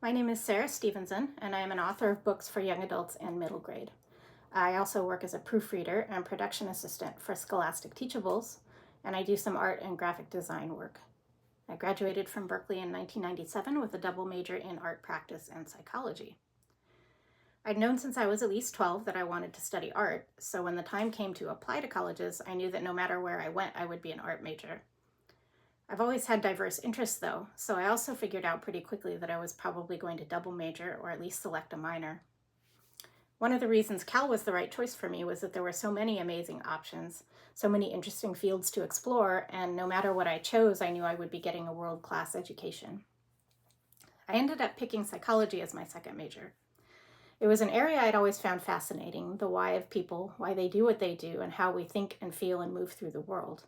My name is Sarah Stevenson, and I am an author of books for young adults and middle grade. I also work as a proofreader and production assistant for Scholastic Teachables, and I do some art and graphic design work. I graduated from Berkeley in 1997 with a double major in art practice and psychology. I'd known since I was at least 12 that I wanted to study art, so when the time came to apply to colleges, I knew that no matter where I went, I would be an art major. I've always had diverse interests though, so I also figured out pretty quickly that I was probably going to double major or at least select a minor. One of the reasons Cal was the right choice for me was that there were so many amazing options, so many interesting fields to explore, and no matter what I chose, I knew I would be getting a world-class education. I ended up picking psychology as my second major. It was an area I'd always found fascinating, the why of people, why they do what they do, and how we think and feel and move through the world.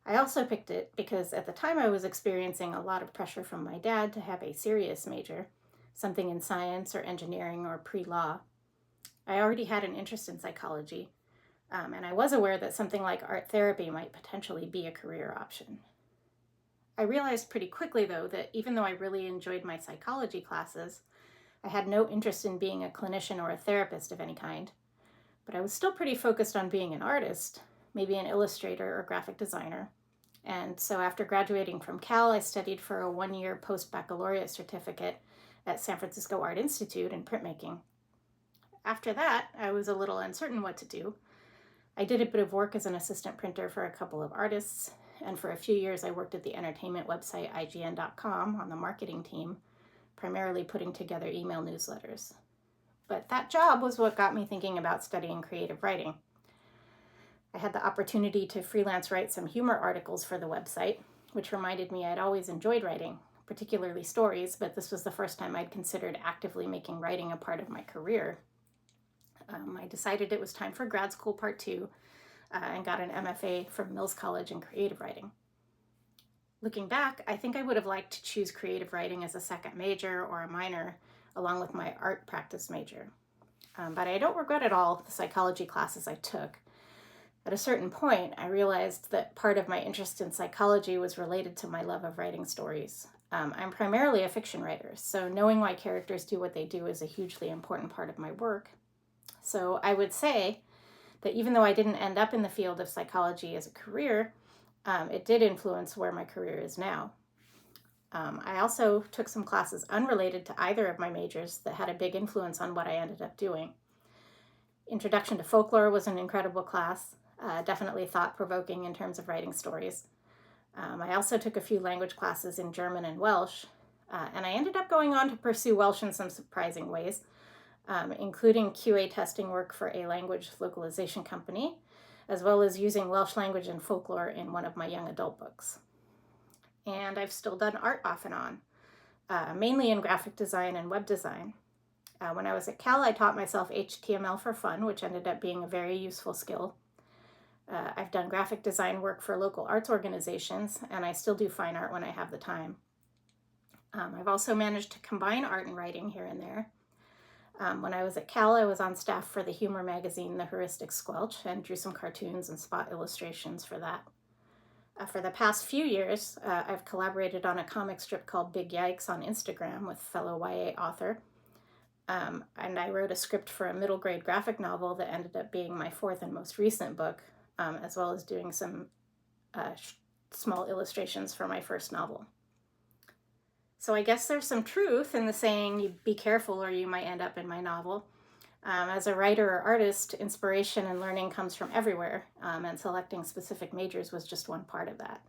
I also picked it because at the time I was experiencing a lot of pressure from my dad to have a serious major, something in science or engineering or pre-law. I already had an interest in psychology, and I was aware that something like art therapy might potentially be a career option. I realized pretty quickly, though, that even though I really enjoyed my psychology classes, I had no interest in being a clinician or a therapist of any kind. But I was still pretty focused on being an artist, maybe an illustrator or graphic designer. And so after graduating from Cal, I studied for a one-year post-baccalaureate certificate at San Francisco Art Institute in printmaking. After that, I was a little uncertain what to do. I did a bit of work as an assistant printer for a couple of artists, and for a few years I worked at the entertainment website IGN.com on the marketing team, primarily putting together email newsletters. But that job was what got me thinking about studying creative writing. I had the opportunity to freelance write some humor articles for the website, which reminded me I'd always enjoyed writing, particularly stories, but this was the first time I'd considered actively making writing a part of my career. I decided it was time for grad school part 2 and got an MFA from Mills College in creative writing. Looking back, I think I would have liked to choose creative writing as a second major or a minor, along with my art practice major. But I don't regret at all the psychology classes I took. At a certain point, I realized that part of my interest in psychology was related to my love of writing stories. I'm primarily a fiction writer, so knowing why characters do what they do is a hugely important part of my work. So I would say that even though I didn't end up in the field of psychology as a career, it did influence where my career is now. I also took some classes unrelated to either of my majors that had a big influence on what I ended up doing. Introduction to Folklore was an incredible class, definitely thought-provoking in terms of writing stories. I also took a few language classes in German and Welsh, and I ended up going on to pursue Welsh in some surprising ways, including QA testing work for a language localization company, as well as using Welsh language and folklore in one of my young adult books. And I've still done art off and on, mainly in graphic design and web design. When I was at Cal, I taught myself HTML for fun, which ended up being a very useful skill. I've done graphic design work for local arts organizations, and I still do fine art when I have the time. I've also managed to combine art and writing here and there. When I was at Cal, I was on staff for the humor magazine The Heuristic Squelch and drew some cartoons and spot illustrations for that. For the past few years, I've collaborated on a comic strip called Big Yikes on Instagram with fellow YA author. And I wrote a script for a middle grade graphic novel that ended up being my fourth and most recent book, as well as doing some small illustrations for my first novel. So I guess there's some truth in the saying, you be careful or you might end up in my novel. As a writer or artist, inspiration and learning comes from everywhere, and selecting specific majors was just one part of that.